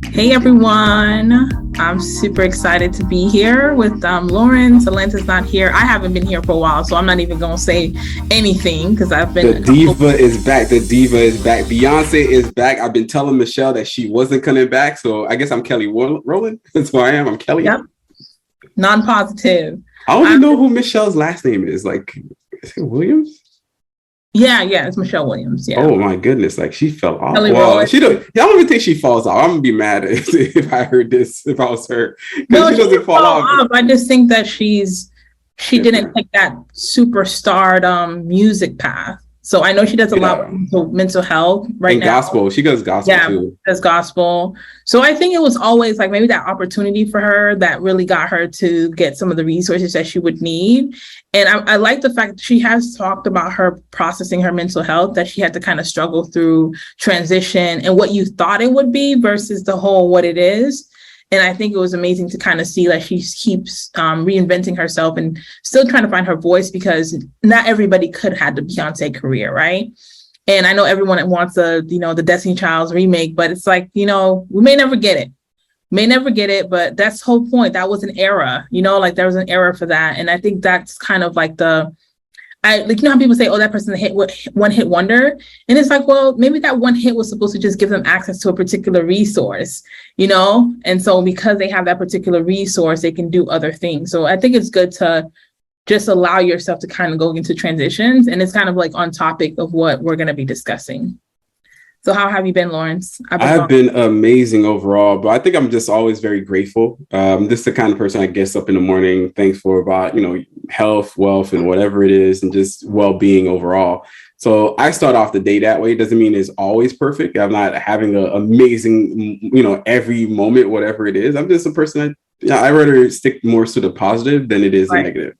Hey everyone, I'm super excited to be here with Lauren. Salanta's not here. I haven't been here for a while, so I'm not even going to say anything because I've been... The diva is back. The diva is back. Beyonce is back. I've been telling Michelle that she wasn't coming back, so I guess I'm Kelly Rowland. That's who I am. I'm Kelly. Yep. Non-positive. I don't even know who Michelle's last name is. Like, is it Williams? Yeah, it's Michelle Williams. Yeah. Oh my goodness, like she fell off. Kelly Well, Rowland. I don't even think she falls off. I'm gonna be mad if I heard this, if I was her. No, she doesn't fall off. I just think that she didn't take that superstar music path. So I know she does a lot with mental health right now. Gospel. She does gospel too. Does gospel. So I think it was always like maybe that opportunity for her that really got her to get some of the resources that she would need. And I like the fact that she has talked about her processing her mental health, that she had to kind of struggle through transition and what you thought it would be versus the whole what it is. And I think it was amazing to kind of see that she keeps reinventing herself and still trying to find her voice, because not everybody could have the Beyonce career, right? And I know everyone wants the Destiny Child's remake, but it's like, we may never get it. But that's the whole point. That was an era, like there was an era for that. And I think that's kind of like how people say, oh, that person hit one hit wonder. And it's like, well, maybe that one hit was supposed to just give them access to a particular resource, And so because they have that particular resource, they can do other things. So I think it's good to just allow yourself to kind of go into transitions. And it's kind of like on topic of what we're going to be discussing. So how have you been, Lawrence? I've been amazing overall, but I think I'm just always very grateful. Just the kind of person I gets up in the morning, thankful about, health, wealth, and whatever it is, and just well-being overall. So I start off the day that way. It doesn't mean it's always perfect. I'm not having an amazing, every moment, whatever it is. I'm just a person I rather stick more to the positive than it is the negative.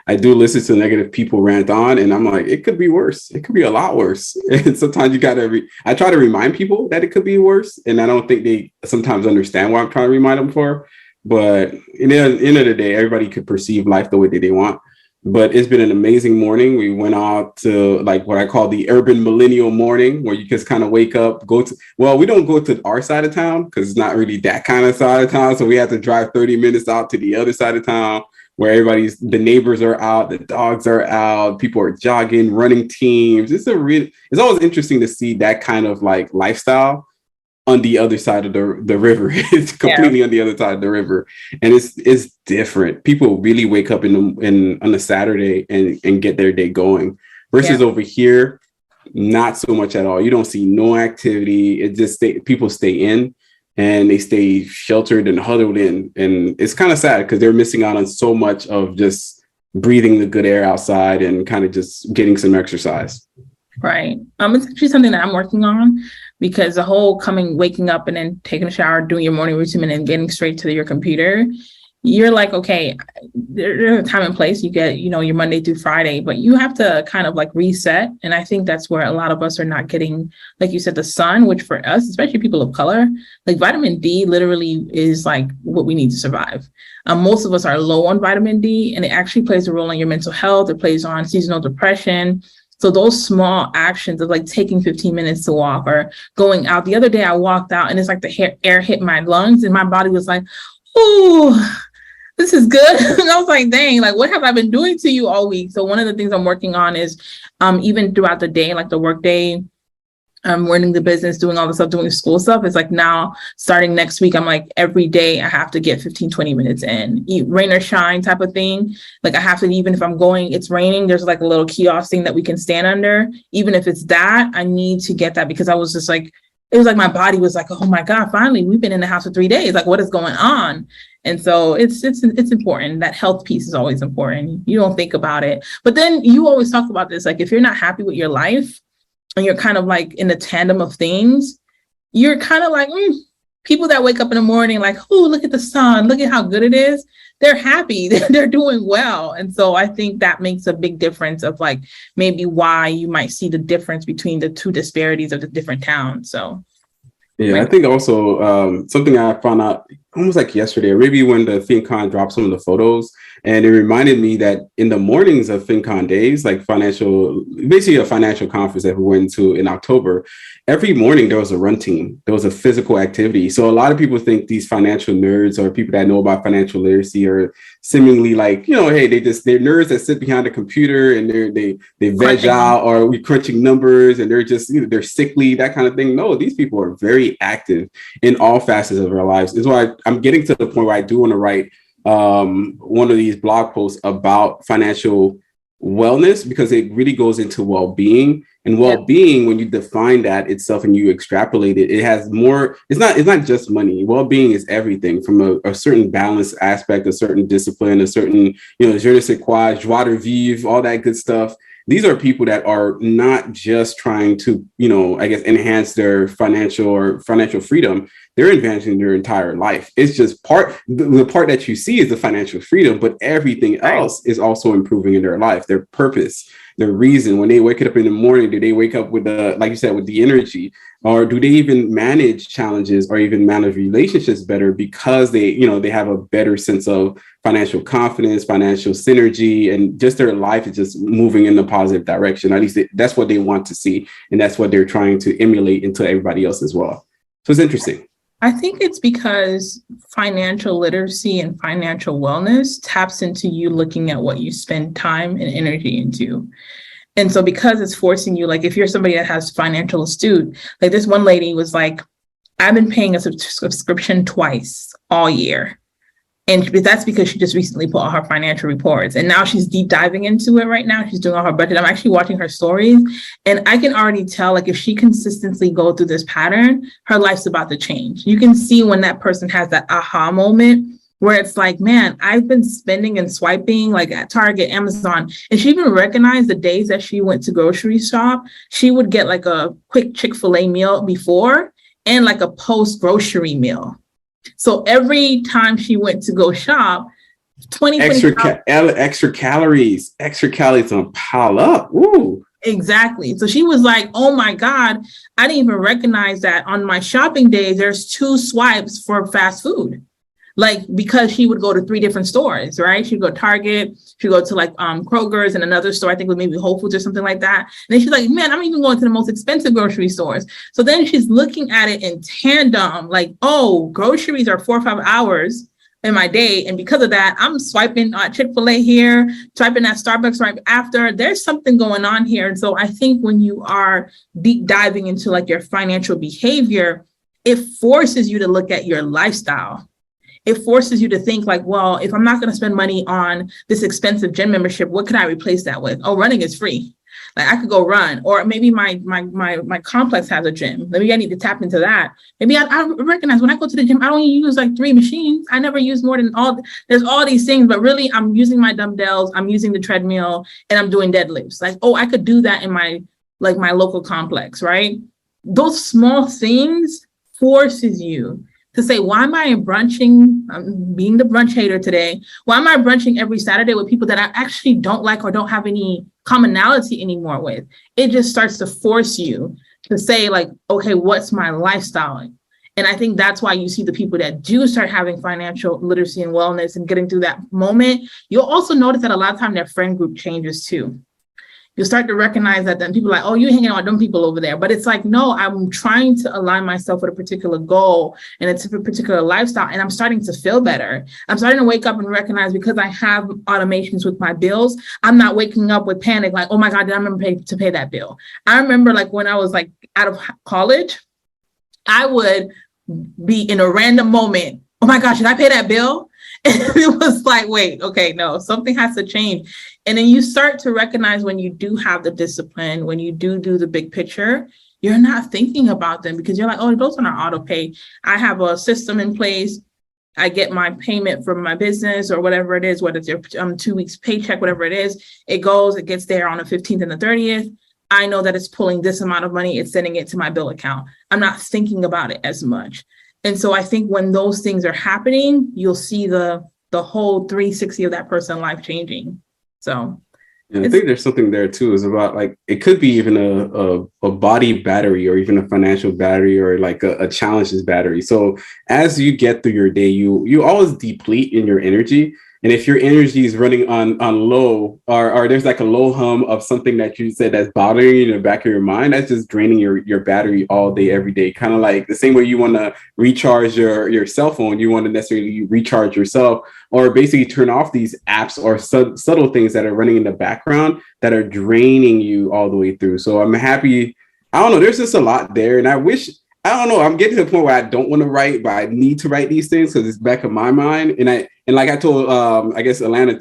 I do listen to negative people rant on, and I'm like, it could be worse. It could be a lot worse. And sometimes you got to, I try to remind people that it could be worse. And I don't think they sometimes understand what I'm trying to remind them for. But in the end of the day, everybody could perceive life the way that they want. But it's been an amazing morning. We went out to like what I call the urban millennial morning, where you just kind of wake up, we don't go to our side of town because it's not really that kind of side of town. So we have to drive 30 minutes out to the other side of town, where the neighbors are out, the dogs are out, people are jogging, running teams. It's always interesting to see that kind of like lifestyle on the other side of the river. It's completely on the other side of the river. And it's different. People really wake up on a Saturday and get their day going versus over here, not so much at all. You don't see no activity. It just people stay in. And they stay sheltered and huddled in. And it's kind of sad because they're missing out on so much of just breathing the good air outside and kind of just getting some exercise. Right. It's actually something that I'm working on, because the whole waking up and then taking a shower, doing your morning routine and then getting straight to your computer, you're like, okay, there's a time and place. You get, your Monday through Friday, but you have to kind of like reset. And I think that's where a lot of us are not getting, like you said, the sun, which for us, especially people of color, like vitamin D literally is like what we need to survive. Most of us are low on vitamin D, and it actually plays a role in your mental health. It plays on seasonal depression. So those small actions of like taking 15 minutes to walk or going out. The other day I walked out and it's like the air hit my lungs and my body was like, oh, this is good. And I was like, dang, like what have I been doing to you all week? So one of the things I'm working on is even throughout the day, like the work day, I'm running the business, doing all the stuff, doing the school stuff. It's like now starting next week, I'm like every day I have to get 15, 20 minutes in, rain or shine type of thing. Like I have to, even if I'm going, it's raining, there's like a little kiosk thing that we can stand under. Even if it's that, I need to get that, because I was just like, it was like my body was like, oh my God, finally, we've been in the house for 3 days. Like, what is going on? And so it's important. That health piece is always important. You don't think about it. But then you always talk about this, like if you're not happy with your life and you're kind of like in the tandem of things, you're kind of like, people that wake up in the morning like, oh, look at the sun, look at how good it is. They're happy, they're doing well. And so I think that makes a big difference of like maybe why you might see the difference between the two disparities of the different towns. So yeah, I think also something I found out almost like yesterday, or maybe when the FinCon dropped some of the photos, and it reminded me that in the mornings of FinCon days, like basically a financial conference that we went to in October, every morning there was a run team. There was a physical activity. So a lot of people think these financial nerds or people that know about financial literacy are seemingly like, hey, they're nerds that sit behind a computer and they veg out, or we crunching numbers and they're just, they're sickly, that kind of thing. No, these people are very active in all facets of our lives. Is why I'm getting to the point where I do want to write one of these blog posts about financial wellness, because it really goes into well-being. And well-being, when you define that itself and you extrapolate it, it has more. It's not just money. Well-being is everything from a certain balance aspect, a certain discipline, a certain, je ne sais quoi, joie de vivre, all that good stuff. These are people that are not just trying to, I guess, enhance their financial freedom. They're advancing their entire life. It's just the part that you see is the financial freedom, but everything else is also improving in their life, their purpose, their reason. When they wake up in the morning, do they wake up with like you said, with the energy, or do they even manage challenges or even manage relationships better because they have a better sense of financial confidence, financial synergy, and just their life is just moving in a positive direction. At least that's what they want to see. And that's what they're trying to emulate into everybody else as well. So it's interesting. I think it's because financial literacy and financial wellness taps into you looking at what you spend time and energy into. And so because it's forcing you, like if you're somebody that has financial astute, like this one lady was like, I've been paying a subscription twice all year. And that's because she just recently put all her financial reports. And now she's deep diving into it right now. She's doing all her budget. I'm actually watching her stories. And I can already tell, like, if she consistently go through this pattern, her life's about to change. You can see when that person has that aha moment where it's like, man, I've been spending and swiping like at Target, Amazon. And she even recognized the days that she went to grocery shop, she would get like a quick Chick-fil-A meal before and like a post grocery meal. So every time she went to go shop, 20 extra calories on pile up. Ooh. Exactly. So she was like, oh my God, I didn't even recognize that on my shopping days, there's 2 swipes for fast food. Like, because she would go to 3 different stores, right? She'd go to Target, she'd go to like Kroger's and another store, I think it was maybe Whole Foods or something like that. And then she's like, man, I'm even going to the most expensive grocery stores. So then she's looking at it in tandem, like, oh, groceries are 4 or 5 hours in my day. And because of that, I'm swiping Chick-fil-A here, swiping at Starbucks right after. There's something going on here. And so I think when you are deep diving into like your financial behavior, it forces you to look at your lifestyle. It forces you to think like, well, if I'm not going to spend money on this expensive gym membership, what can I replace that with? Oh, running is free. Like I could go run, or maybe my complex has a gym. Maybe I need to tap into that. Maybe I recognize when I go to the gym, I don't use like 3 machines. I never use more than there's all these things, but really I'm using my dumbbells, I'm using the treadmill, and I'm doing deadlifts. Like, oh, I could do that in my local complex, right? Those small things forces you to say, why am I brunching? I'm being the brunch hater today. Why am I brunching every Saturday with people that I actually don't like or don't have any commonality anymore with? It just starts to force you to say like, okay, what's my lifestyle? And I think that's why you see the people that do start having financial literacy and wellness and getting through that moment. You'll also notice that a lot of time their friend group changes too. You'll start to recognize that then people are like, oh, you're hanging out with them people over there. But it's like, no, I'm trying to align myself with a particular goal and a particular lifestyle. And I'm starting to feel better. I'm starting to wake up and recognize because I have automations with my bills, I'm not waking up with panic like, oh my God, did I remember to pay that bill? I remember like when I was like out of college, I would be in a random moment. Oh my gosh, should I pay that bill? And it was like, wait, okay, no, something has to change. And then you start to recognize when you do have the discipline, when you do the big picture, you're not thinking about them because you're like, oh, those are not auto pay. I have a system in place. I get my payment from my business or whatever it is, whether it's your 2 weeks paycheck, whatever it is, it gets there on the 15th and the 30th. I know that it's pulling this amount of money. It's sending it to my bill account. I'm not thinking about it as much. And so I think when those things are happening, you'll see the whole 360 of that person's life changing. So Yeah, I think there's something there too. Is about like it could be even a body battery or even a financial battery or like a challenges battery. So as you get through your day, you always deplete in your energy. And if your energy is running on low or there's like a low hum of something that you said that's bothering you in the back of your mind, that's just draining your battery all day, every day. Kind of like the same way you want to recharge your cell phone, you want to necessarily recharge yourself or basically turn off these apps or subtle things that are running in the background that are draining you all the way through. So I'm happy. I don't know. There's just a lot there. And I wish, I don't know. I'm getting to the point where I don't want to write, but I need to write these things because it's back of my mind. And like I told, I guess Alana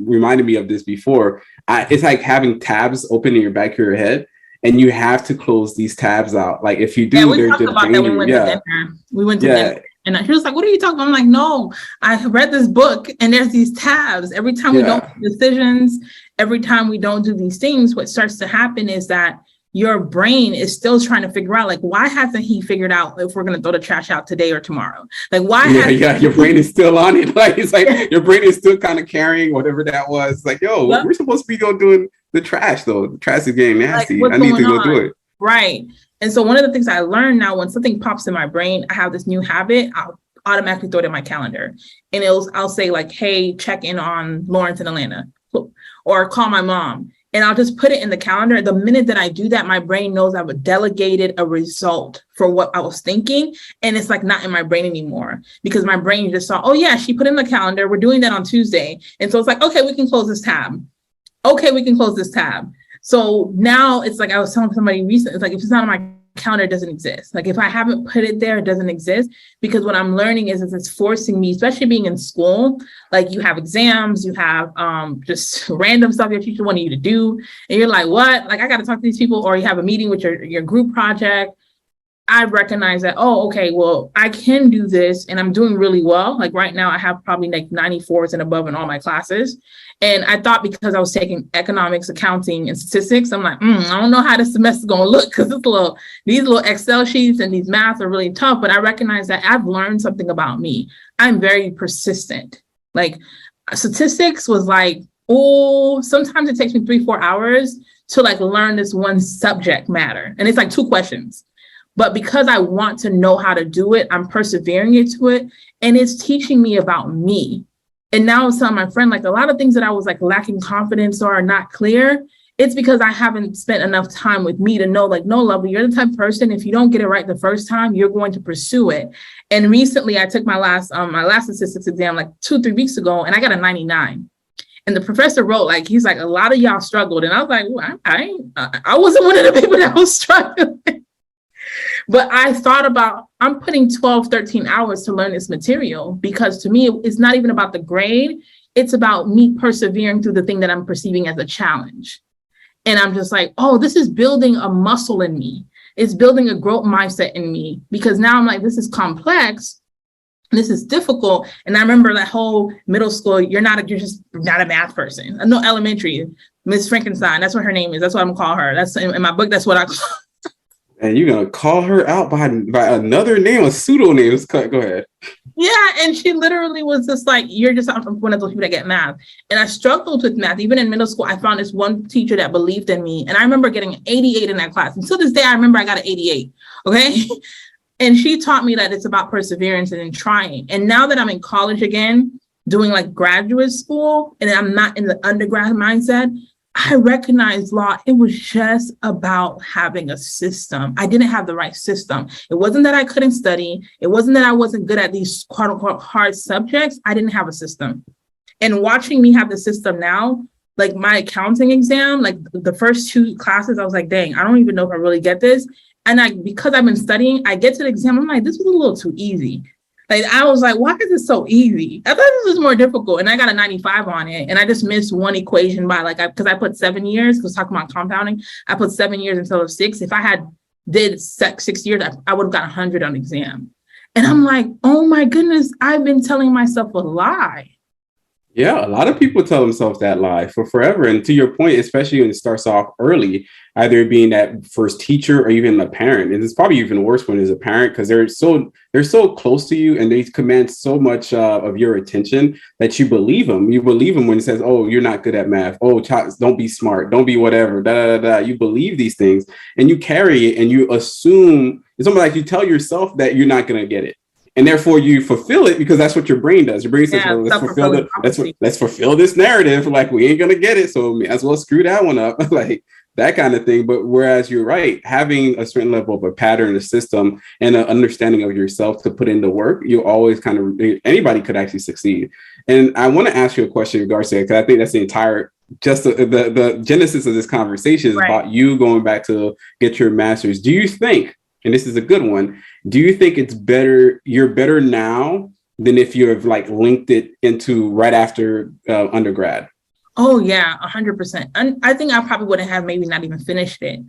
reminded me of this before. It's like having tabs open in your back of your head. And you have to close these tabs out. Like if you do, we they're talked just about that when we went to dinner. We went to dinner. And he was like, what are you talking about? I'm like, no, I read this book and there's these tabs. Every time we don't make decisions, every time we don't do these things, what starts to happen is that your brain is still trying to figure out, like, why hasn't he figured out if we're going to throw the trash out today or tomorrow? Like, why? Your brain is still on it. Like, it's like your brain is still kind of carrying whatever that was. Like, yo, we're supposed to be doing the trash, though. The trash is getting nasty. Like, I need to go do it. Right. And so one of the things I learned now, when something pops in my brain, I have this new habit. I'll automatically throw it in my calendar. And I'll say like, hey, check in on Lawrence and Atlanta, or call my mom. And I'll just put it in the calendar. The minute that I do that, my brain knows I've delegated a result for what I was thinking. And it's like not in my brain anymore because my brain just saw, oh yeah, she put in the calendar. We're doing that on Tuesday. And so it's like, okay, we can close this tab. Okay, we can close this tab. So now it's like I was telling somebody recently, it's like if it's not on my calendar, it doesn't exist. Like if I haven't put it there, it doesn't exist. Because what I'm learning is it's forcing me, especially being in school, like you have exams, you have just random stuff your teacher wanted you to do. And you're like, what? Like I got to talk to these people, or you have a meeting with your group project. I recognize that, oh, okay, well, I can do this and I'm doing really well. Like right now I have probably like 94s and above in all my classes. And I thought because I was taking economics, accounting, and statistics, I'm like, I don't know how this semester's going to look because these little Excel sheets and these math are really tough. But I recognize that I've learned something about me. I'm very persistent. Like statistics was like, oh, sometimes it takes me 3-4 hours to like learn this one subject matter. And it's like 2 questions. But because I want to know how to do it, I'm persevering into it. And it's teaching me about me. And now I was telling my friend, like a lot of things that I was like lacking confidence or not clear, it's because I haven't spent enough time with me to know, like, no, Lovely, you're the type of person, if you don't get it right the first time, you're going to pursue it. And recently I took my last statistics exam like 2-3 weeks ago, and I got a 99. And the professor wrote, like, he's like, a lot of y'all struggled. And I was like, well, I wasn't one of the people that was struggling. But I thought about, I'm putting 12, 13 hours to learn this material because to me, it's not even about the grade. It's about me persevering through the thing that I'm perceiving as a challenge. And I'm just like, oh, this is building a muscle in me. It's building a growth mindset in me because now I'm like, this is complex. This is difficult. And I remember that whole middle school, you're just not a math person. No, elementary, Miss Frankenstein. That's what her name is. That's what I'm gonna call her. That's in my book. That's what I call her. And you're gonna call her out by another name, a pseudonym. Go ahead. Yeah, and she literally was just like, you're just one of those people that get math. And I struggled with math. Even in middle school, I found this one teacher that believed in me. And I remember getting an 88 in that class. And to this day, I remember I got an 88. Okay. And she taught me that it's about perseverance and in trying. And now that I'm in college again, doing like graduate school, and I'm not in the undergrad mindset, I recognize law. It was just about having a system. I didn't have the right system. It wasn't that I couldn't study. It wasn't that I wasn't good at these quote unquote hard subjects. I didn't have a system. And watching me have the system now, like my accounting exam, like the first 2 classes, I was like, dang, I don't even know if I really get this. And because I've been studying, I get to the exam, I'm like, this was a little too easy. Like, I was like, why is this so easy? I thought this was more difficult. And I got a 95 on it. And I just missed one equation by because I put 7 years, because talking about compounding, I put 7 years instead of 6. If I had did 6 years, I would have got 100 on exam. And I'm like, oh my goodness, I've been telling myself a lie. Yeah, a lot of people tell themselves that lie for forever. And to your point, especially when it starts off early, either being that first teacher or even a parent. And it's probably even worse when it's a parent because they're so close to you and they command so much of your attention that you believe them. You believe them when he says, "Oh, you're not good at math. Oh, child, don't be smart. Don't be whatever." Da da da da. You believe these things and you carry it and you assume it's almost like you tell yourself that you're not going to get it, and therefore you fulfill it because that's what your brain does. Your brain says, Yeah, "Well, self-fulfilling prophecy. let's fulfill this narrative. Like we ain't gonna get it, so may as well screw that one up." Like that kind of thing. But whereas you're right, having a certain level of a pattern, a system, and an understanding of yourself to put into work, you always kind of anybody could actually succeed. And I want to ask you a question in regards to that because I think that's the entire just the genesis of this conversation is Right. about you going back to get your master's. Do you think, and this is a good one, do you think it's better, you're better now than if you have like linked it into right after undergrad? Oh yeah, 100%. And I think I probably wouldn't have maybe not even finished it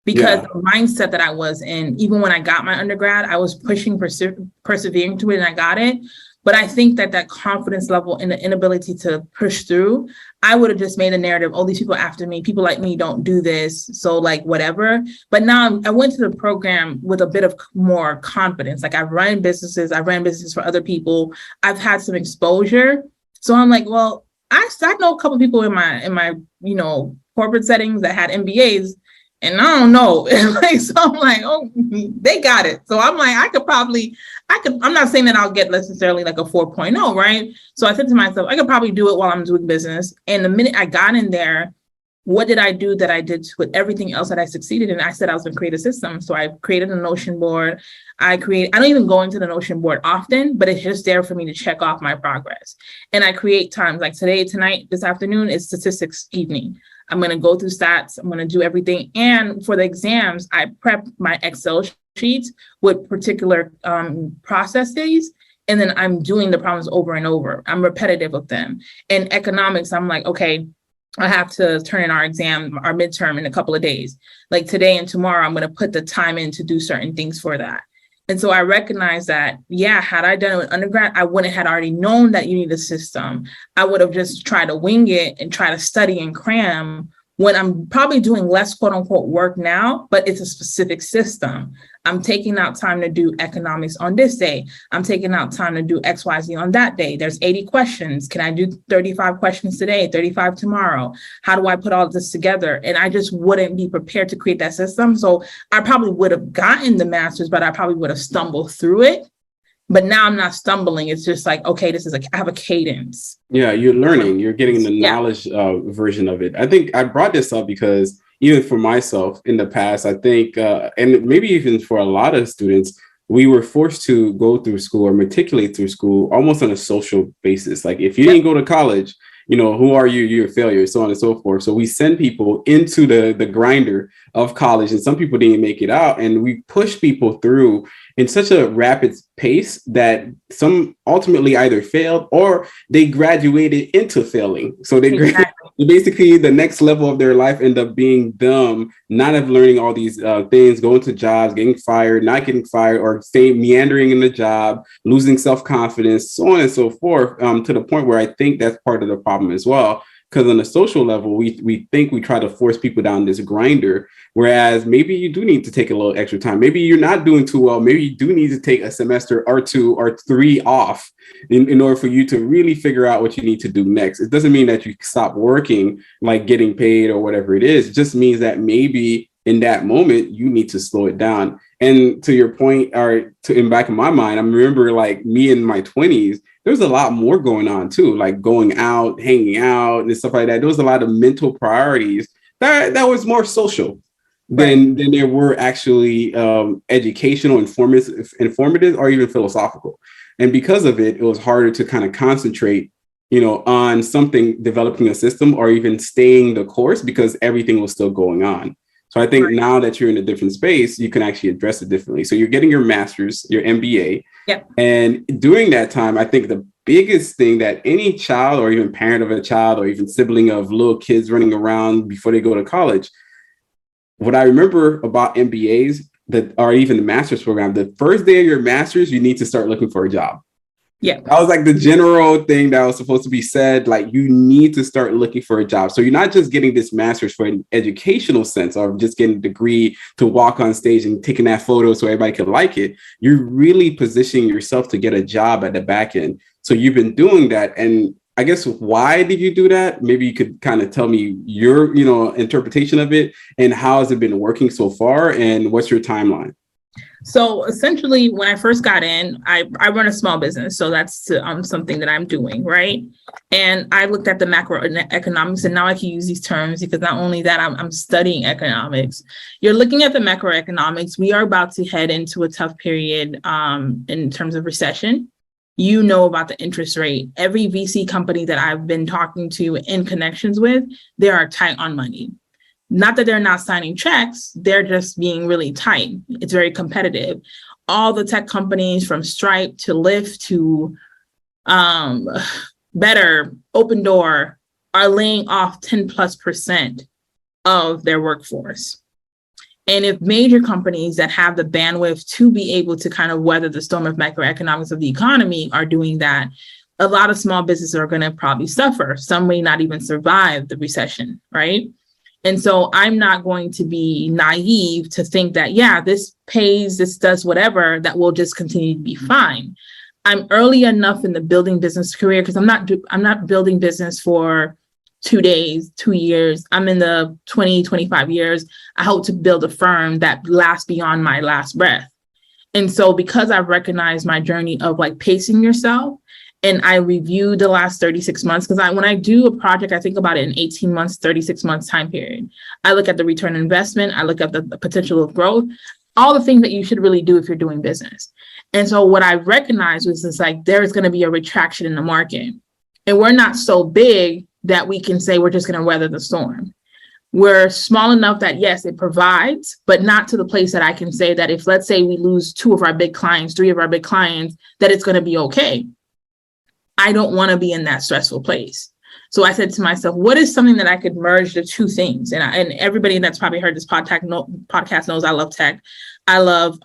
because Yeah. the mindset that I was in, even when I got my undergrad, I was pushing, persevering to it, and I got it. But I think that that confidence level and the inability to push through, I would have just made a narrative. Oh, these people after me, people like me don't do this, so like whatever. But now I went to the program with a bit of more confidence. Like I've run businesses, I've ran businesses for other people. I've had some exposure, so I'm like, well, I know a couple of people in my corporate settings that had MBAs, and I don't know. Like, so I'm like, oh, they got it. So I'm like, I'm not saying that I'll get necessarily like a 4.0, right? So I said to myself, I could probably do it while I'm doing business. And the minute I got in there, what did I do that I did with everything else that I succeeded in? I said I was going to create a system. So I created a Notion board. I don't even go into the Notion board often, but it's just there for me to check off my progress. And I create times like tonight, this afternoon is statistics evening. I'm going to go through stats. I'm going to do everything. And for the exams, I prep my Excel sheets with particular processes. And then I'm doing the problems over and over. I'm repetitive of them. In economics, I'm like, okay, I have to turn in our midterm in a couple of days. Like today and tomorrow, I'm going to put the time in to do certain things for that. And so I recognize that, yeah, had I done it with undergrad, I wouldn't have already known that you need a system. I would have just tried to wing it and try to study and cram when I'm probably doing less quote unquote work now, but it's a specific system. I'm taking out time to do economics on this day. I'm taking out time to do XYZ on that day. There's 80 questions. Can I do 35 questions today, 35 tomorrow? How do I put all this together? And I just wouldn't be prepared to create that system. So I probably would have gotten the master's, but I probably would have stumbled through it. But now I'm not stumbling. It's just like, okay, I have a cadence. Yeah, you're learning, you're getting the Yeah. knowledge version of it. I think I brought this up because even for myself in the past, I think, and maybe even for a lot of students, we were forced to go through school or matriculate through school almost on a social basis. Like if you didn't go to college, who are you? You're a failure, so on and so forth. So we send people into the grinder of college, and some people didn't make it out, and we push people through in such a rapid pace that some ultimately either failed or they graduated into failing. So basically the next level of their life end up being dumb, not of learning all these things, going to jobs, getting fired, not getting fired, or staying meandering in the job, losing self-confidence, so on and so forth, to the point where I think that's part of the problem as well. Because on a social level, we think we try to force people down this grinder, whereas maybe you do need to take a little extra time. Maybe you're not doing too well. Maybe you do need to take a semester or 2 or 3 off in order for you to really figure out what you need to do next. It doesn't mean that you stop working, like getting paid or whatever it is. It just means that maybe in that moment, you need to slow it down. And to your point, or in back of my mind, I remember like me in my 20s, there's a lot more going on too, like going out, hanging out and stuff like that. There was a lot of mental priorities that was more social than there were actually educational, informative, or even philosophical. And because of it, it was harder to kind of concentrate, on something, developing a system or even staying the course because everything was still going on. So I think now that you're in a different space, you can actually address it differently. So you're getting your master's, your MBA. Yep. And during that time, I think the biggest thing that any child or even parent of a child or even sibling of little kids running around before they go to college, what I remember about MBAs or even the master's program, the first day of your master's, you need to start looking for a job. Yeah. That was like the general thing that was supposed to be said. Like, you need to start looking for a job. So you're not just getting this master's for an educational sense or just getting a degree to walk on stage and taking that photo so everybody can like it. You're really positioning yourself to get a job at the back end. So you've been doing that. And I guess, why did you do that? Maybe you could kind of tell me your, interpretation of it, and how has it been working so far, and what's your timeline? So essentially, when I first got in, I run a small business. So that's something that I'm doing, right? And I looked at the macroeconomics, and now I can use these terms because not only that, I'm studying economics. You're looking at the macroeconomics. We are about to head into a tough period in terms of recession. You know about the interest rate. Every VC company that I've been talking to in connections with, they are tight on money. Not that they're not signing checks, they're just being really tight. It's very competitive. All the tech companies from Stripe to Lyft to Better, Open Door are laying off 10+% of their workforce. And if major companies that have the bandwidth to be able to kind of weather the storm of macroeconomics of the economy are doing that, a lot of small businesses are going to probably suffer. Some may not even survive the recession, right? And so I'm not going to be naive to think that, yeah, this pays, this does whatever, that will just continue to be fine. I'm early enough in the building business career because I'm not building business for 2 days, 2 years. I'm in the 20, 25 years. I hope to build a firm that lasts beyond my last breath. And so because I've recognized my journey of like pacing yourself, and I reviewed the last 36 months, because when I do a project, I think about it in 18 months, 36 months time period. I look at the return on investment. I look at the potential of growth, all the things that you should really do if you're doing business. And so what I recognized was it's like, there is going to be a retraction in the market. And we're not so big that we can say we're just going to weather the storm. We're small enough that, yes, it provides, but not to the place that I can say that if, let's say, we lose 2 of our big clients, 3 of our big clients, that it's going to be okay. I don't want to be in that stressful place. So I said to myself, what is something that I could merge the 2 things? And everybody that's probably heard this podcast knows I love tech. I love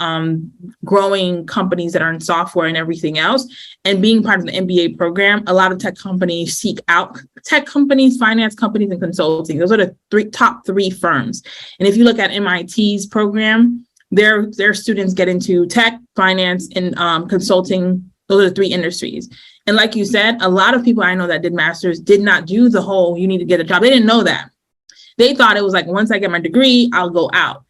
growing companies that are in software and everything else. And being part of the MBA program, a lot of tech companies seek out tech companies, finance companies, and consulting. Those are the top 3 firms. And if you look at MIT's program, their students get into tech, finance, and consulting. Those are the 3 industries. And like you said, a lot of people I know that did masters did not do the whole, you need to get a job. They didn't know that. They thought it was like, once I get my degree, I'll go out.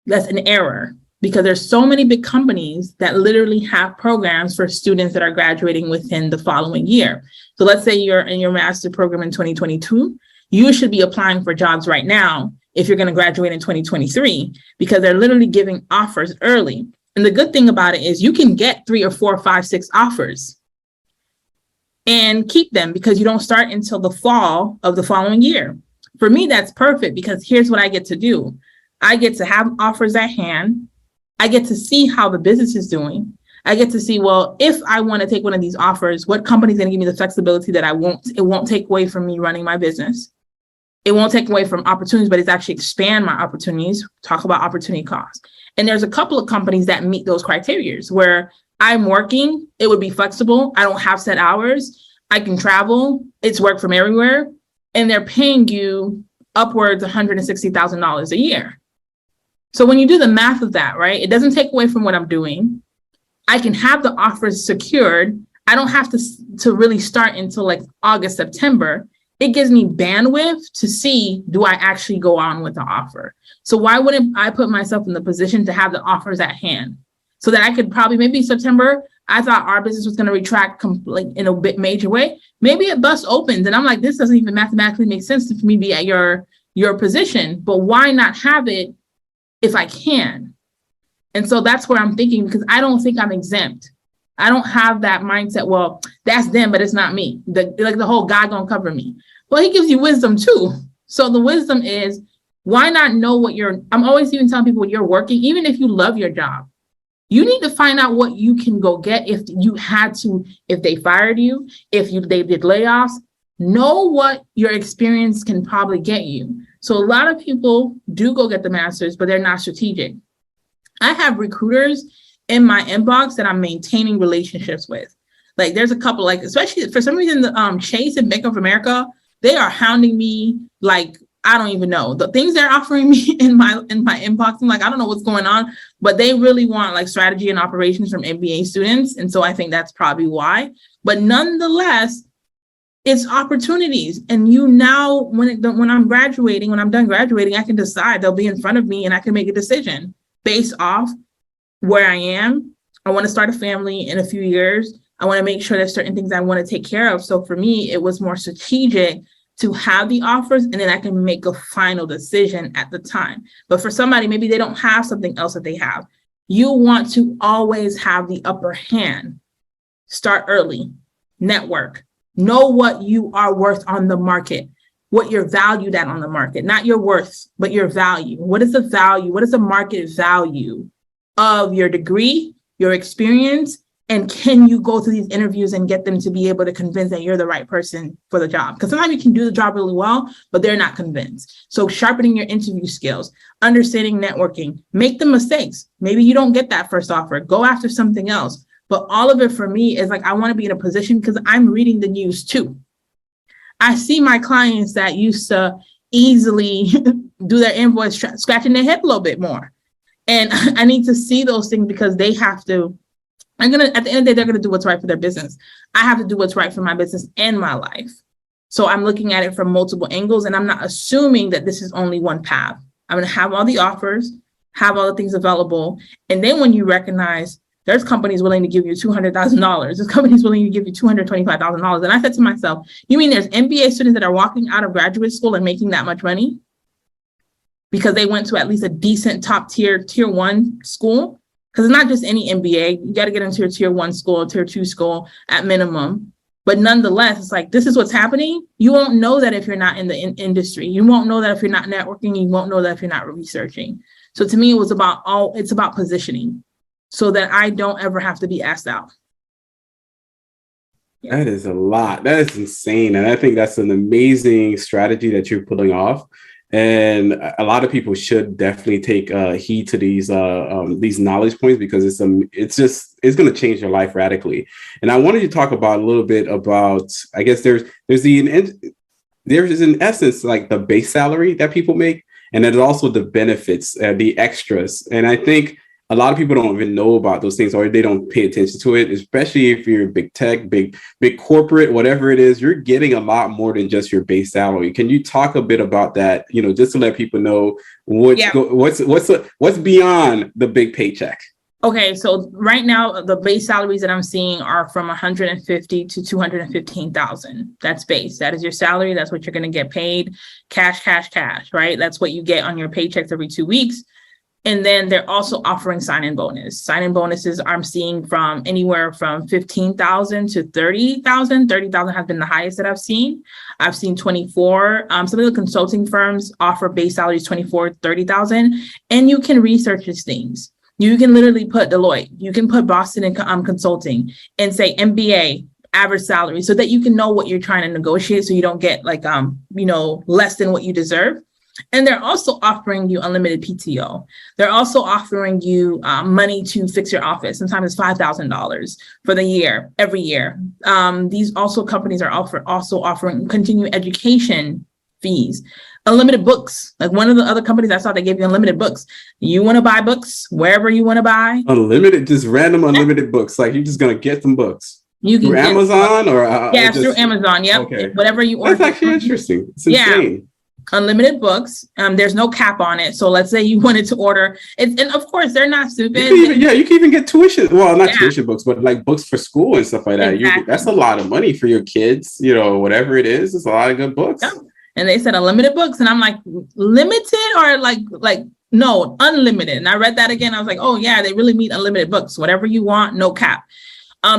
That's an error, because there's so many big companies that literally have programs for students that are graduating within the following year. So let's say you're in your master program in 2022, you should be applying for jobs right now if you're going to graduate in 2023, because they're literally giving offers early. And the good thing about it is you can get 3 or 4, 5, 6 offers and keep them, because you don't start until the fall of the following year. For me, that's perfect, because here's what I get to do. I get to have offers at hand. I get to see how the business is doing. I get to see, well, if I want to take one of these offers, what company is going to give me the flexibility that it won't take away from me running my business. It won't take away from opportunities, but it's actually expand my opportunities. Talk about opportunity cost. And there's a couple of companies that meet those criteria where I'm working, it would be flexible. I don't have set hours. I can travel. It's work from everywhere. And they're paying you upwards $160,000 a year. So when you do the math of that, right, it doesn't take away from what I'm doing. I can have the offers secured. I don't have to really start until like August, September. It gives me bandwidth to see, do I actually go on with the offer? So why wouldn't I put myself in the position to have the offers at hand so that I could probably, maybe September, I thought our business was going to retract in a bit major way. Maybe it busts opens and I'm like, this doesn't even mathematically make sense for me to be at your position, but why not have it if I can? And so that's where I'm thinking, because I don't think I'm exempt. I don't have that mindset, well, that's them, but it's not me. The whole God gonna cover me. Well, he gives you wisdom too. So the wisdom is, why not know I'm always even telling people, when you're working, even if you love your job, you need to find out what you can go get if they fired you, they did layoffs, know what your experience can probably get you. So a lot of people do go get the master's, but they're not strategic. I have recruiters in my inbox that I'm maintaining relationships with. Like there's a couple, like, especially for some reason, the Chase and Bank of America, they are hounding me like, I don't even know the things they're offering me in my inbox. I'm like, I don't know what's going on, but they really want like strategy and operations from MBA students. And so I think that's probably why. But nonetheless, it's opportunities. And you now, when I'm graduating, when I'm done graduating, I can decide, they'll be in front of me and I can make a decision based off where I am. I want to start a family in a few years. I want to make sure there's certain things I want to take care of. So for me, it was more strategic to have the offers, and then I can make a final decision at the time. But for somebody, maybe they don't have something else that they have. You want to always have the upper hand. Start early, network, know what you are worth on the market, what you're valued at on the market, not your worth, but your value. What is the value? What is the market value of your degree, your experience? And can you go through these interviews and get them to be able to convince that you're the right person for the job? Because sometimes you can do the job really well, but they're not convinced. So sharpening your interview skills, understanding networking, make the mistakes. Maybe you don't get that first offer. Go after something else. But all of it for me is like, I want to be in a position because I'm reading the news too. I see my clients that used to easily do their invoice scratching their head a little bit more. And I need to see those things because they have to. At the end of the day, they're going to do what's right for their business. I have to do what's right for my business and my life. So I'm looking at it from multiple angles, and I'm not assuming that this is only one path. I'm going to have all the offers, have all the things available. And then when you recognize there's companies willing to give you $200,000, there's companies willing to give you $225,000. And I said to myself, you mean there's MBA students that are walking out of graduate school and making that much money because they went to at least a decent top tier 1 school? Because it's not just any MBA. You got to get into your tier 1 school, tier 2 school at minimum. But nonetheless, it's like, this is what's happening. You won't know that if you're not in the industry. You won't know that if you're not networking. You won't know that if you're not researching. So to me, it's about positioning so that I don't ever have to be asked out. Yeah. That is a lot. That is insane. And I think that's an amazing strategy that you're pulling off. And a lot of people should definitely take heed to these knowledge points because it's going to change your life radically. And I wanted to talk about a little bit about, I guess there is in essence like the base salary that people make, and there's also the benefits, the extras. And I think a lot of people don't even know about those things, or they don't pay attention to it, especially if you're big tech, big corporate, whatever it is, you're getting a lot more than just your base salary. Can you talk a bit about that, just to let people know what's beyond the big paycheck? Okay, so right now, the base salaries that I'm seeing are from $150,000 to $215,000. That's base. That is your salary. That's what you're going to get paid. Cash, right? That's what you get on your paychecks every 2 weeks. And then they're also offering sign-in bonus. Sign-in bonuses I'm seeing from anywhere from $15,000 to $30,000. $30,000 has been the highest that I've seen. I've seen 24. Some of the consulting firms offer base salaries $24,000, $30,000, and you can research these things. You can literally put Deloitte, you can put Boston and Consulting, and say MBA average salary, so that you can know what you're trying to negotiate, so you don't get like less than what you deserve. And they're also offering you unlimited PTO. They're also offering you money to fix your office. Sometimes it's $5,000 for the year, every year. These also companies are also offering continuing education fees, unlimited books. Like one of the other companies I saw, they gave you unlimited books. You want to buy books wherever you want to buy. Unlimited, just random unlimited books. Like you're just going to get some books. You can through Amazon or through Amazon. Yep. Okay. Whatever you order. That's actually interesting. It's insane. Yeah. Unlimited books. There's no cap on it. So let's say you wanted to order it, and of course they're not stupid. You can even get tuition. Well, not tuition books, but like books for school and stuff like that. Exactly. That's a lot of money for your kids. Whatever it is, it's a lot of good books. Yep. And they said unlimited books, and I'm like, limited or like no, unlimited. And I read that again. I was like, oh yeah, they really mean unlimited books. Whatever you want, no cap.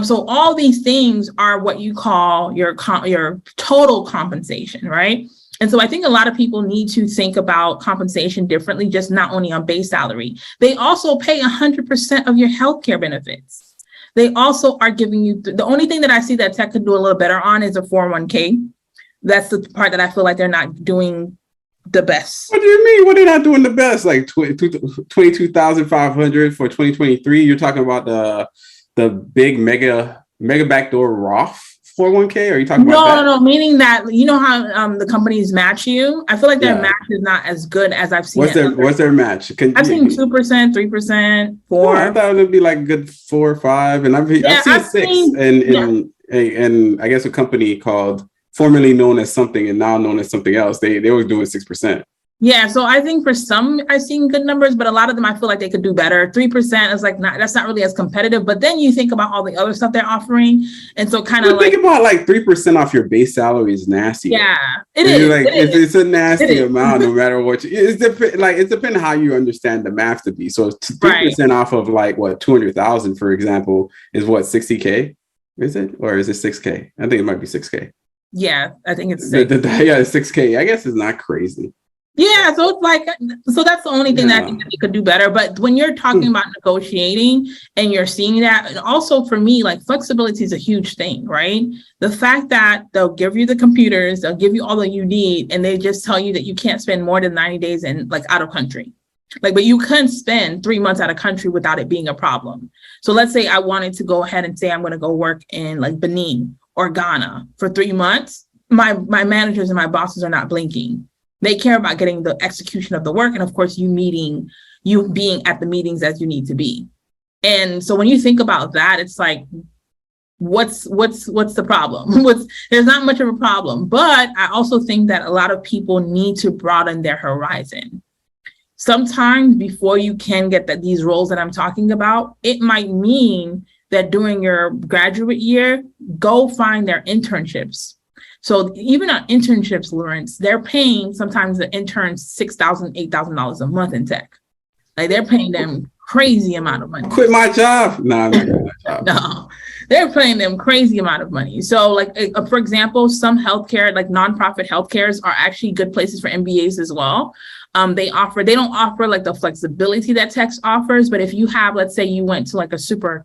So all these things are what you call your total compensation, right? And so I think a lot of people need to think about compensation differently, just not only on base salary. They also pay 100% of your healthcare benefits. They also are giving you, the only thing that I see that tech could do a little better on is a 401k. That's the part that I feel like they're not doing the best. What do you mean? What are they not doing the best? Like 22,500 for 2023? You're talking about the big mega Mega backdoor Roth 401k? Are you talking about that? No, meaning that, you know how the companies match you? I feel like their Yeah. match is not as good as I've seen. What's their match? I've seen 2%, 3%, Oh, 4. I thought it would be like good 4 or 5, and I've seen I've 6, seen, and I guess a company called formerly known as something and now known as something else. They were doing 6%. Yeah, so I think for some I've seen good numbers, but a lot of them I feel like they could do better. 3% is like that's not really as competitive. But then you think about all the other stuff they're offering, and so kind of like think about like 3% off your base salary is nasty. Yeah, it is. Like it's a nasty amount, no matter what. It's depending how you understand the math to be. So 3% off of like what 200,000, for example, is what 60K. Is it, or is it 6K? I think it might be 6K. Yeah, I think it's 6. Yeah, 6K. I guess it's not crazy. Yeah, so it's like, so that's the only thing that I think that they could do better. But when you're talking about negotiating and you're seeing that, and also for me, like flexibility is a huge thing, right? The fact that they'll give you the computers, they'll give you all that you need, and they just tell you that you can't spend more than 90 days in like out of country. Like, but you can spend 3 months out of country without it being a problem. So let's say I wanted to go ahead and say I'm going to go work in like Benin or Ghana for 3 months. My managers and my bosses are not blinking. They care about getting the execution of the work. And of course, you being at the meetings as you need to be. And so when you think about that, it's like, what's the problem? There's not much of a problem. But I also think that a lot of people need to broaden their horizon. Sometimes before you can get these roles that I'm talking about, it might mean that during your graduate year, go find their internships. So even on internships, Lawrence, they're paying sometimes the interns $6,000, $8,000 a month in tech. Like they're paying them crazy amount of money. Quit my job. No, I'm not quitting my job. No, they're paying them crazy amount of money. So like, for example, some healthcare, like nonprofit healthcares are actually good places for MBAs as well. They don't offer like the flexibility that tech offers, but if you have, let's say you went to like a super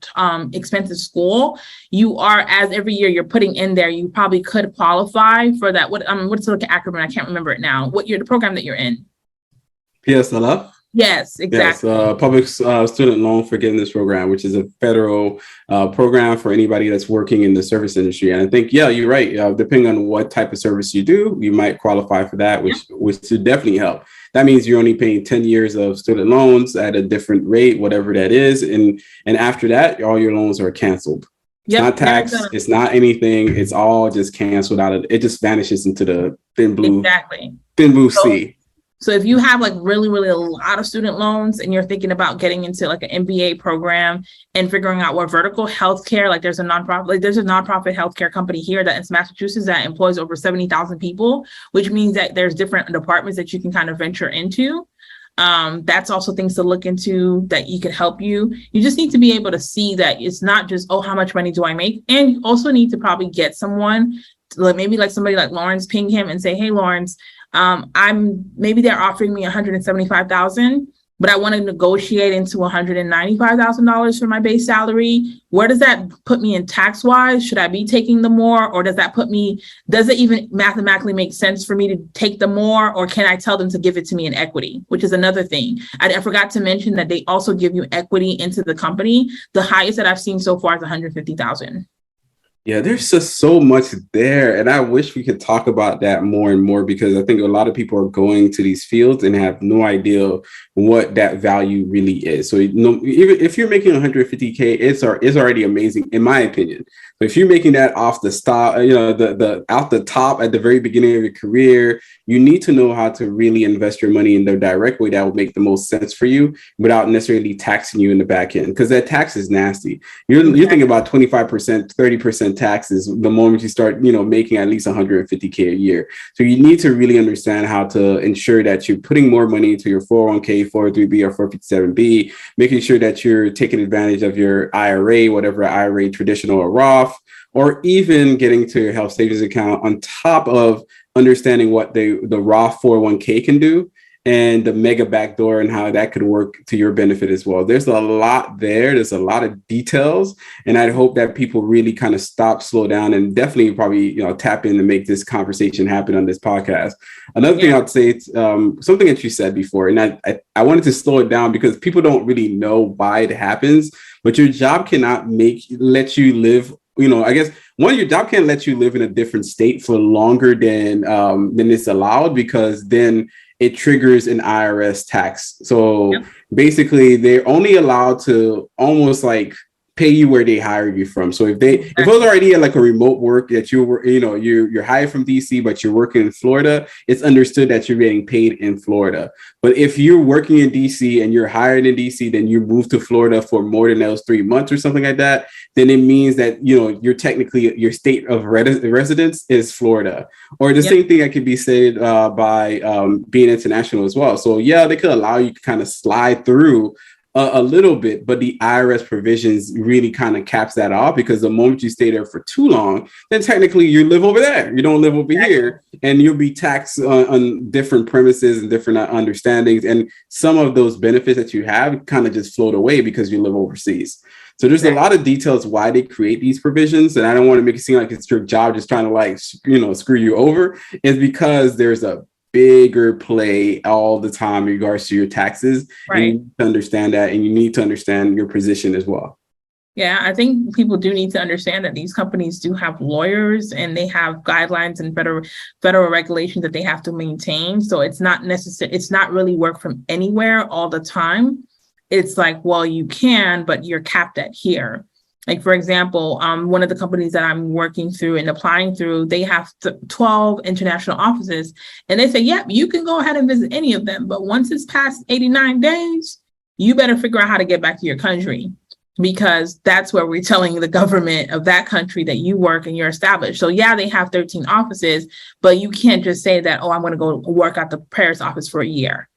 expensive school, you are, as every year you're putting in there, you probably could qualify for that. What's like an acronym? I can't remember it now. The program that you're in? PSLF? Yes, exactly. Yes, Public Student Loan Forgiveness Program, which is a federal program for anybody that's working in the service industry. And I think, yeah, you're right. Depending on what type of service you do, you might qualify for that, which should definitely help. That means you're only paying 10 years of student loans at a different rate, whatever that is. And after that, all your loans are canceled. It's not tax. It's not anything. It's all just canceled out of it. Just vanishes into the thin blue sea. So if you have like really, really a lot of student loans and you're thinking about getting into like an MBA program and figuring out what vertical healthcare, like there's a nonprofit healthcare company here that in Massachusetts that employs over 70,000 people, which means that there's different departments that you can kind of venture into. That's also things to look into that you can help you. You just need to be able to see that it's not just, how much money do I make? And you also need to probably get someone, maybe like somebody like Lawrence, ping him and say, hey, Lawrence, maybe they're offering me $175,000, but I want to negotiate into $195,000 for my base salary. Where does that put me in tax wise? Should I be taking the more, or does it even mathematically make sense for me to take the more, or can I tell them to give it to me in equity, which is another thing. I forgot to mention that they also give you equity into the company. The highest that I've seen so far is $150,000. Yeah, there's just so much there. And I wish we could talk about that more and more, because I think a lot of people are going to these fields and have no idea what that value really is. So even if you're making 150K, it's already amazing, in my opinion. But if you're making that off the stop, the out the top at the very beginning of your career, you need to know how to really invest your money in the direct way that will make the most sense for you without necessarily taxing you in the back end, because that tax is nasty. You're thinking about 25%, 30% taxes the moment you start, making at least 150K a year. So you need to really understand how to ensure that you're putting more money into your 401k, 403b, or 457b, making sure that you're taking advantage of your IRA, whatever IRA, traditional or Roth, or even getting to your health savings account on top of understanding what the Roth 401k can do, and the mega backdoor and how that could work to your benefit as well. There's a lot there. There's a lot of details. And I hope that people really kind of slow down, and definitely probably, tap in to make this conversation happen on this podcast. Another thing I'd say, it's something that you said before, and I wanted to slow it down because people don't really know why it happens, but your job cannot let you live I guess your job can't let you live in a different state for longer than it's allowed, because then it triggers an IRS tax. So basically, they're only allowed to almost like pay you where they hired you from. So if it was already like a remote work that you were, you're hired from DC, but you're working in Florida, it's understood that you're getting paid in Florida. But if you're working in DC and you're hired in DC, then you move to Florida for more than those 3 months or something like that, then it means that, you're technically, your state of residence is Florida. Or the same thing that could be said by being international as well. So yeah, they could allow you to kind of slide through a little bit, but the IRS provisions really kind of caps that off, because the moment you stay there for too long, then technically you live over there. You don't live over here, and you'll be taxed on different premises and different understandings. And some of those benefits that you have kind of just float away because you live overseas. So there's a lot of details why they create these provisions. And I don't want to make it seem like it's your job just trying to like, screw you over. It's because there's a bigger play all the time in regards to your taxes. Right. And you need to understand that, and you need to understand your position as well. Yeah, I think people do need to understand that these companies do have lawyers, and they have guidelines and federal regulations that they have to maintain. So it's not necessary. It's not really work from anywhere all the time. It's like, well, you can, but you're capped at here. Like, for example, one of the companies that I'm working through and applying through, they have 12 international offices, and they say, yep, you can go ahead and visit any of them. But once it's past 89 days, you better figure out how to get back to your country, because that's where we're telling the government of that country that you work and you're established. So yeah, they have 13 offices, but you can't just say that, oh, I'm going to go work at the Paris office for a year.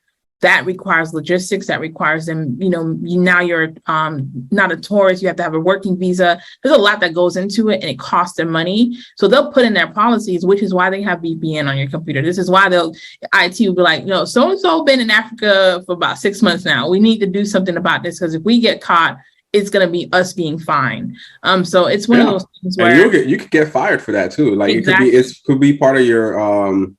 That requires logistics. That requires them, now you're not a tourist. You have to have a working visa. There's a lot that goes into it, and it costs them money. So they'll put in their policies, which is why they have VPN on your computer. This is why IT will be like, no, so-and-so been in Africa for about 6 months now. We need to do something about this, because if we get caught, it's going to be us being fined. So it's one of those things where you could get fired for that too. Like it could be part of your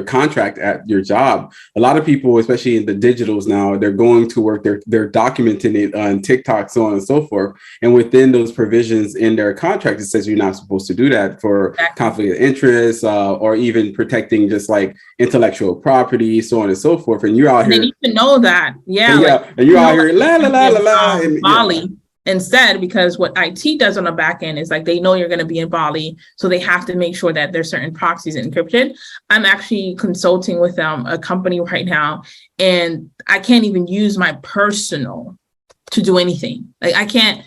contract at your job. A lot of people, especially in the digitals now, they're going to work, they're documenting it on TikTok, so on and so forth. And within those provisions in their contract, it says you're not supposed to do that for conflict of interest, or even protecting just like intellectual property, so on and so forth. And you're out here. They need to know that. Yeah. And you're out here, la, la, la, la, la. And, Bali. Instead, because what IT does on the back end is like, they know you're going to be in Bali, so they have to make sure that there's certain proxies encrypted. I'm actually consulting with a company right now, and I can't even use my personal to do anything. Like I can't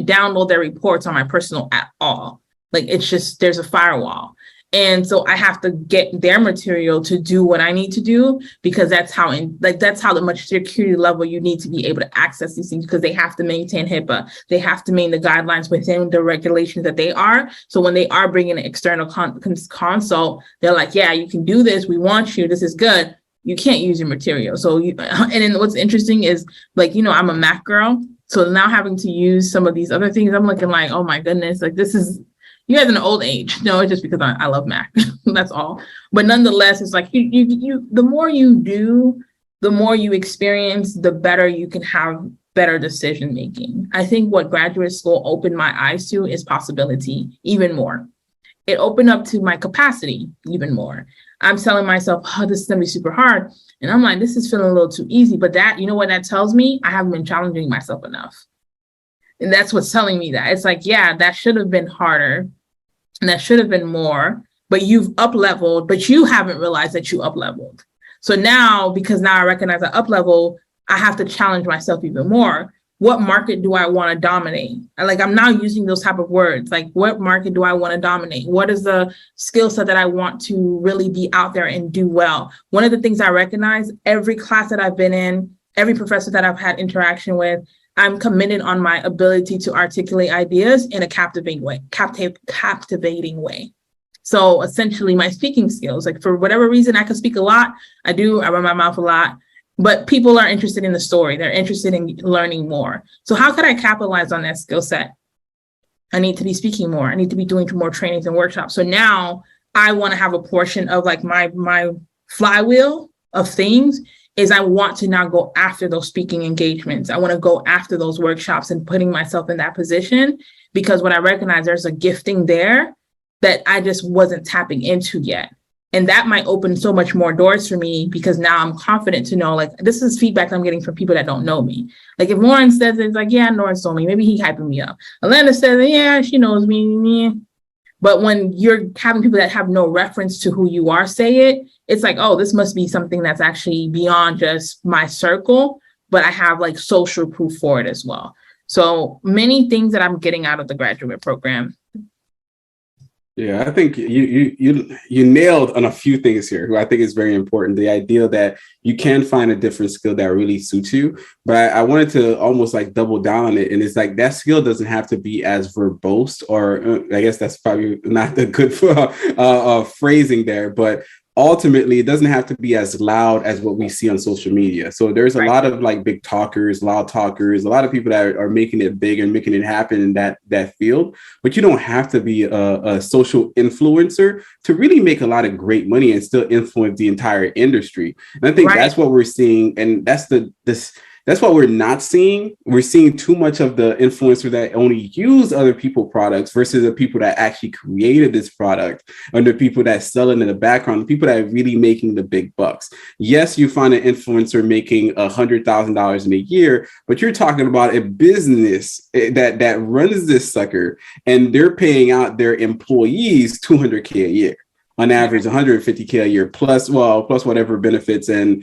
download their reports on my personal at all. Like it's just, there's a firewall. And so I have to get their material to do what I need to do, because that's how much security level you need to be able to access these things, because they have to maintain HIPAA. They have to maintain the guidelines within the regulations that they are. So when they are bringing an external consult, they're like, yeah, you can do this. We want you. This is good. You can't use your material. So and then what's interesting is, like, I'm a Mac girl. So now having to use some of these other things, I'm looking like, oh my goodness, like this is, you guys in an old age. No, it's just because I love Mac. That's all. But nonetheless, it's like you the more you do, the more you experience, the better you can have better decision making. I think what graduate school opened my eyes to is possibility even more. It opened up to my capacity even more. I'm telling myself, oh, this is gonna be super hard. And I'm like, this is feeling a little too easy. But that, you know what that tells me? I haven't been challenging myself enough. And that's what's telling me that. It's like, yeah, that should have been harder, and that should have been more, but you've up-leveled, but you haven't realized that you up-leveled. So now, because now I recognize I up-level, I have to challenge myself even more. What market do I want to dominate? Like, I'm now using those type of words. Like, what market do I want to dominate? What is the skill set that I want to really be out there and do well? One of the things I recognize, every class that I've been in, every professor that I've had interaction with, I'm committed on my ability to articulate ideas in a captivating way. So essentially my speaking skills, like for whatever reason, I can speak a lot. I run my mouth a lot, but people are interested in the story. They're interested in learning more. So how could I capitalize on that skill set? I need to be speaking more. I need to be doing more trainings and workshops. So now I want to have a portion of like my flywheel of things is I want to now go after those speaking engagements. I want to go after those workshops and putting myself in that position, because when I recognize there's a gifting there that I just wasn't tapping into yet. And that might open so much more doors for me, because now I'm confident to know, like, this is feedback I'm getting from people that don't know me. Like if Lauren says it's like, yeah, Lawrence told me, maybe he hyping me up. Alana says, yeah, she knows me. But when you're having people that have no reference to who you are say it, it's like, oh, this must be something that's actually beyond just my circle, but I have like social proof for it as well. So many things that I'm getting out of the graduate program. Yeah, I think you nailed on a few things here, who I think is very important. The idea that you can find a different skill that really suits you. But I wanted to almost like double down on it. And it's like that skill doesn't have to be as verbose, or I guess that's probably not the good phrasing there, but ultimately it doesn't have to be as loud as what we see on social media. So there's a lot of like big talkers, loud talkers, a lot of people that are making it big and making it happen in that field. But you don't have to be a social influencer to really make a lot of great money and still influence the entire industry. And I think that's what we're seeing. And that's what we're not seeing. We're seeing too much of the influencer that only use other people's products versus the people that actually created this product, and the people that sell it in the background, the people that are really making the big bucks. Yes, you find an influencer making $100,000 in a year, but you're talking about a business that runs this sucker, and they're paying out their employees $200K a year. On average, $150K a year plus whatever benefits and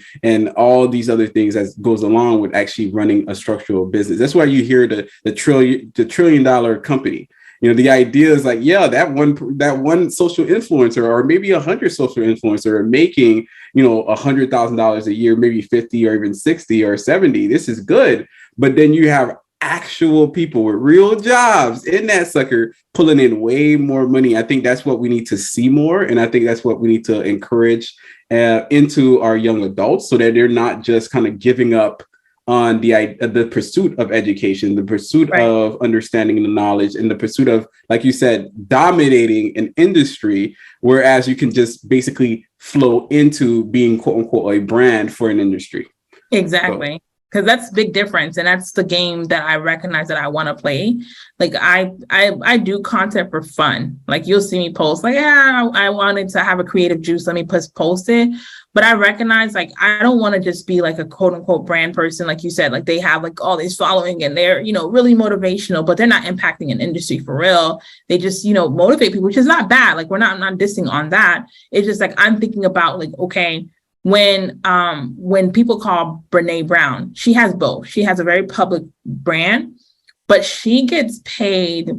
all these other things that goes along with actually running a structural business. That's why you hear the trillion dollar company. You know, the idea is like, yeah, that one social influencer, or maybe 100 social influencers are making, you know, $100,000 a year, maybe 50 or even 60 or 70. This is good. But then you have actual people with real jobs in that sucker pulling in way more money. I think that's what we need to see more. And I think that's what we need to encourage into our young adults, so that they're not just kind of giving up on the pursuit of education, the pursuit of understanding the knowledge, and the pursuit of, like you said, dominating an industry, whereas you can just basically flow into being quote unquote a brand for an industry. Exactly. So, because that's a big difference. And that's the game that I recognize that I want to play. Like I do content for fun. Like you'll see me post like, yeah, I wanted to have a creative juice. Let me post it. But I recognize like, I don't want to just be like a quote unquote brand person. Like you said, like they have like all this following and they're, you know, really motivational, but they're not impacting an industry for real. They just, you know, motivate people, which is not bad. Like I'm not dissing on that. It's just like, I'm thinking about like, okay, when people call Brene Brown, she has both. She has a very public brand, but she gets paid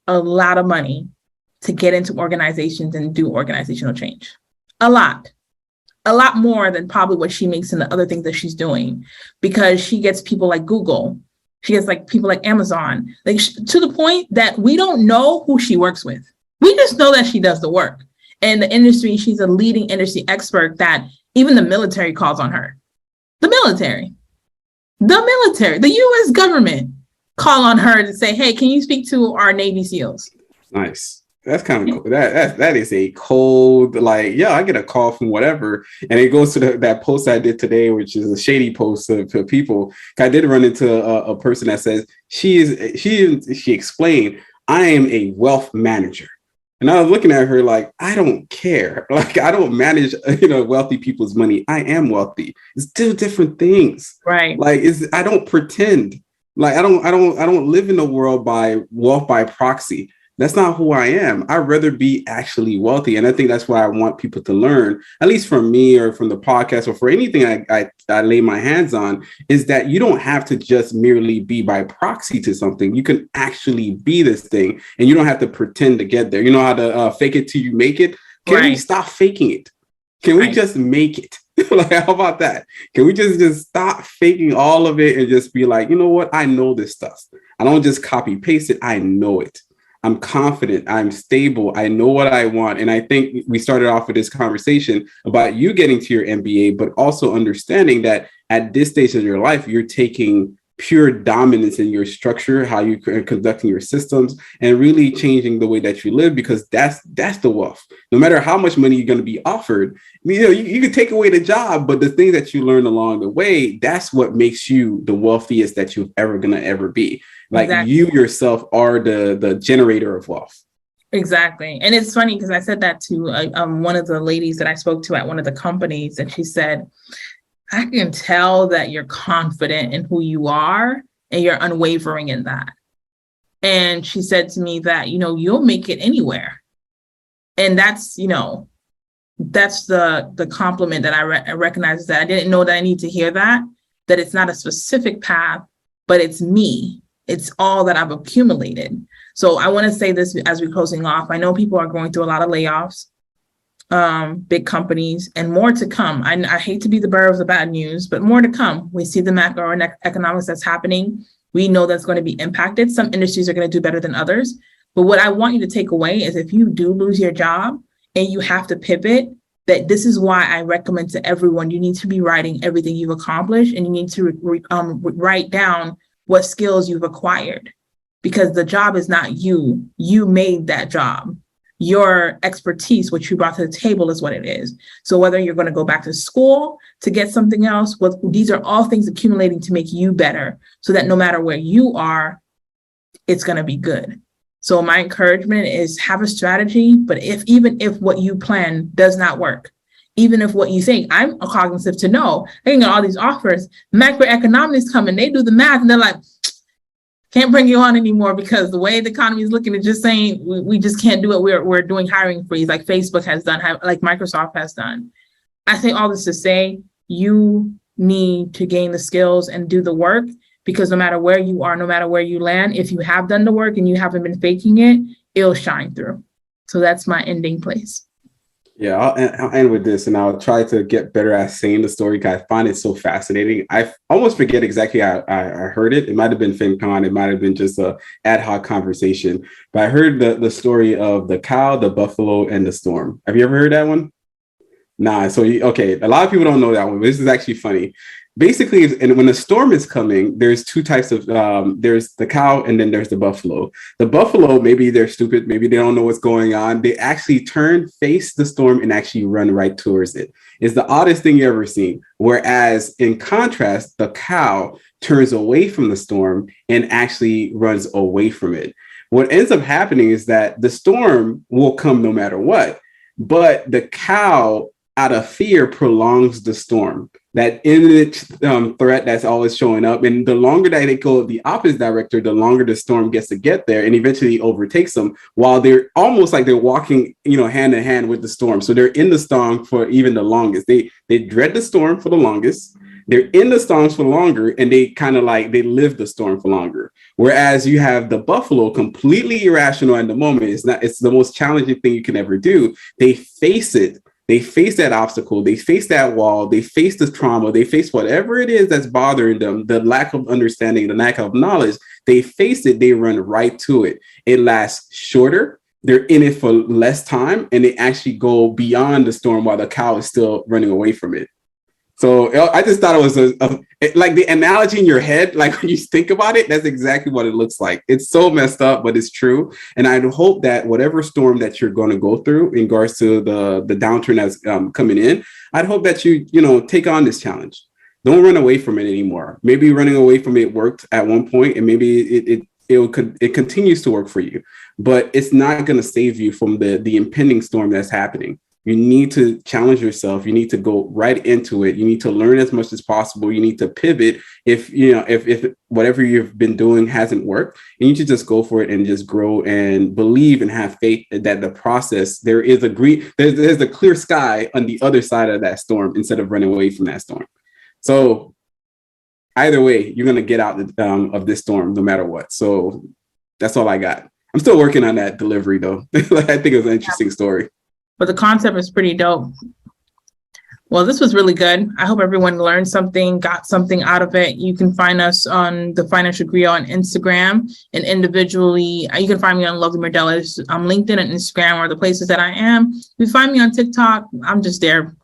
a lot of money to get into organizations and do organizational change. A lot more than probably what she makes in the other things that she's doing, because she gets people like Google. She gets like people like Amazon, like to the point that we don't know who she works with. We just know that she does the work. And the industry, she's a leading industry expert that even the military calls on her. The military, the U.S. government call on her to say, hey, can you speak to our Navy SEALs? Nice. That's kind of cool. That is a cold, like, yeah, I get a call from whatever. And it goes to that post I did today, which is a shady post for people. I did run into a person that says she explained, I am a wealth manager. And I was looking at her like, I don't care. Like, I don't manage, wealthy people's money. I am wealthy. It's two different things. Right. Like, I don't pretend. Like, I don't live in a world by wealth by proxy. That's not who I am. I'd rather be actually wealthy. And I think that's what I want people to learn, at least from me or from the podcast or for anything I lay my hands on, is that you don't have to just merely be by proxy to something. You can actually be this thing, and you don't have to pretend to get there. You know how to fake it till you make it? Can we stop faking it? Can we just make it? Like, how about that? Can we just stop faking all of it and just be like, you know what? I know this stuff. I don't just copy paste it. I know it. I'm confident, I'm stable, I know what I want. And I think we started off with this conversation about you getting to your MBA, but also understanding that at this stage of your life, you're taking pure dominance in your structure, how you are conducting your systems, and really changing the way that you live, because that's the wealth. No matter how much money you're going to be offered, you can take away the job, but the thing that you learn along the way, that's what makes you the wealthiest that you're ever going to ever be. Like exactly. You yourself are the generator of wealth. Exactly. And it's funny because I said that to one of the ladies that I spoke to at one of the companies, and she said, I can tell that you're confident in who you are and you're unwavering in that. And she said to me that, you'll make it anywhere. And that's, that's the compliment that I recognize, that I didn't know that I need to hear that it's not a specific path, but it's me. It's all that I've accumulated. So I want to say this as we're closing off. I know people are going through a lot of layoffs. Big companies, and more to come. I hate to be the bearer of the bad news, but more to come. We see the macroeconomics that's happening. We know that's going to be impacted. Some industries are going to do better than others. But what I want you to take away is, if you do lose your job and you have to pivot, that this is why I recommend to everyone, you need to be writing everything you've accomplished, and you need to write down what skills you've acquired, because the job is not you. You made that job. Your expertise, what you brought to the table, is what it is. So whether you're going to go back to school to get something else, these are all things accumulating to make you better, so that no matter where you are, it's going to be good. So my encouragement is, have a strategy, but even if what you plan does not work, even if what you think, I'm cognizant to know, they can get all these offers, macroeconomics come and they do the math and they're like, can't bring you on anymore, because the way the economy is looking, it's just saying we just can't do it. We're doing hiring freeze, like Facebook has done, like Microsoft has done. I say all this to say, you need to gain the skills and do the work, because no matter where you are, no matter where you land, if you have done the work and you haven't been faking it, it'll shine through. So that's my ending place. Yeah, I'll end with this, and I'll try to get better at saying the story, because I find it so fascinating. I almost forget exactly how I heard it. It might have been FinCon. It might have been just a ad hoc conversation. But I heard the story of the cow, the buffalo, and the storm. Have you ever heard that one? Nah. So, okay. A lot of people don't know that one, but this is actually funny. Basically, and when a storm is coming, there's two types of, there's the cow and then there's the buffalo. The buffalo, maybe they're stupid, maybe they don't know what's going on. They actually face the storm and actually run right towards it. It's the oddest thing you ever seen. Whereas in contrast, the cow turns away from the storm and actually runs away from it. What ends up happening is that the storm will come no matter what, but the cow, out of fear, prolongs the storm. That imminent threat that's always showing up. And the longer that they go the opposite direction, the longer the storm gets to get there, and eventually overtakes them, while they're almost like they're walking, hand in hand with the storm. So they're in the storm for even the longest. They dread the storm for the longest. They're in the storms for longer, and they kind of like, they live the storm for longer. Whereas you have the buffalo, completely irrational in the moment. It's the most challenging thing you can ever do. They face it. They face that obstacle, they face that wall, they face the trauma, they face whatever it is that's bothering them, the lack of understanding, the lack of knowledge, they face it, they run right to it. It lasts shorter, they're in it for less time, and they actually go beyond the storm while the cow is still running away from it. So I just thought it was like the analogy in your head, like when you think about it, that's exactly what it looks like. It's so messed up, but it's true. And I hope that whatever storm that you're going to go through in regards to the downturn that's coming in, I'd hope that you take on this challenge. Don't run away from it anymore. Maybe running away from it worked at one point, and maybe it continues to work for you, but it's not going to save you from the impending storm that's happening. You need to challenge yourself. You need to go right into it. You need to learn as much as possible. You need to pivot if whatever you've been doing hasn't worked. You need to just go for it and just grow and believe and have faith that the process, there's a clear sky on the other side of that storm instead of running away from that storm. So either way, you're going to get out of this storm no matter what. So that's all I got. I'm still working on that delivery though. I think it was an interesting story. But the concept is pretty dope. Well, this was really good. I hope everyone learned something, got something out of it. You can find us on the Financial Griot on Instagram, and individually, you can find me on Lovely Merdelis. LinkedIn and Instagram are the places that I am. You find me on TikTok. I'm just there,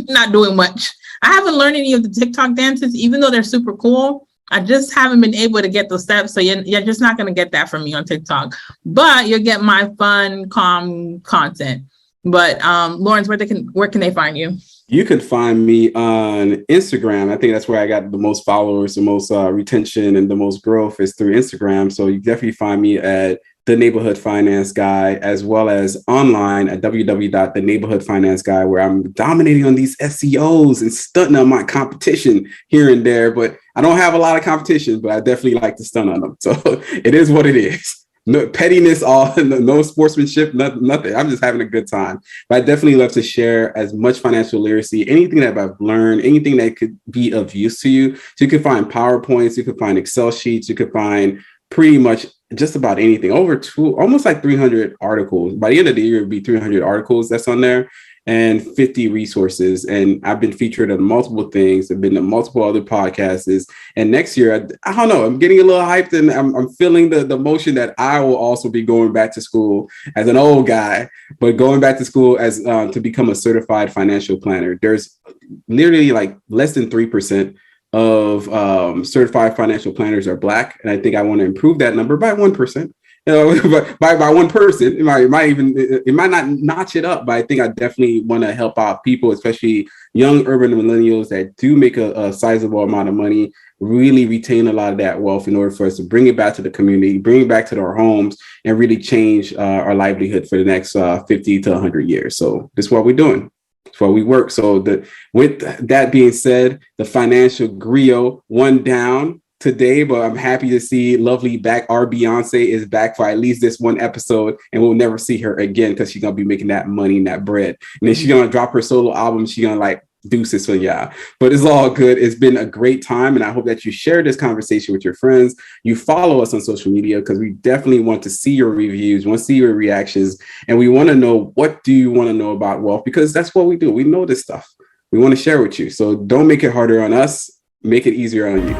not doing much. I haven't learned any of the TikTok dances, even though they're super cool. I just haven't been able to get those steps. So you're just not going to get that from me on TikTok, but you'll get my fun, calm content. But Lawrence, where can they find you? You can find me on Instagram. I think that's where I got the most followers, the most retention, and the most growth is through Instagram. So you definitely find me at The Neighborhood Finance Guy, as well as online at www.theneighborhoodfinanceguy, where I'm dominating on these SEOs and stunting on my competition here and there. But I don't have a lot of competition, but I definitely like to stun on them. So it is what it is. No pettiness, no sportsmanship, nothing. I'm just having a good time. But I definitely love to share as much financial literacy, anything that I've learned, anything that could be of use to you. So you can find PowerPoints, you can find Excel sheets, you can find pretty much just about anything. Almost like 300 articles. By the end of the year, it'd be 300 articles that's on there and 50 resources. And I've been featured on multiple things. I've been to multiple other podcasts. And next year, I don't know, I'm getting a little hyped and I'm feeling the motion that I will also be going back to school as an old guy, but going back to school as to become a certified financial planner. There's literally like less than 3% of certified financial planners are Black. And I think I want to improve that number by 1%. By one person, it might not notch it up, but I think I definitely want to help out people, especially young urban millennials that do make a sizable amount of money, really retain a lot of that wealth in order for us to bring it back to the community, bring it back to our homes, and really change our livelihood for the next 50 to 100 years. So this is what we're doing. It's what we work. So with that being said, the Financial Griot one down today, but I'm happy to see lovely back. Our Beyonce is back for at least this one episode, and we'll never see her again because she's gonna be making that money and that bread. And then she's gonna drop her solo album. She's gonna like deuces for y'all. But it's all good. It's been a great time, and I hope that you share this conversation with your friends. You follow us on social media because we definitely want to see your reviews, want to see your reactions, and we want to know what do you want to know about wealth, because that's what we do. We know this stuff. We want to share with you. So don't make it harder on us. Make it easier on you.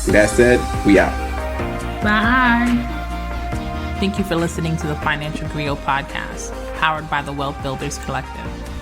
That said, we out. Bye. Thank you for listening to the Financial Griot podcast, powered by the Wealth Builders Collective.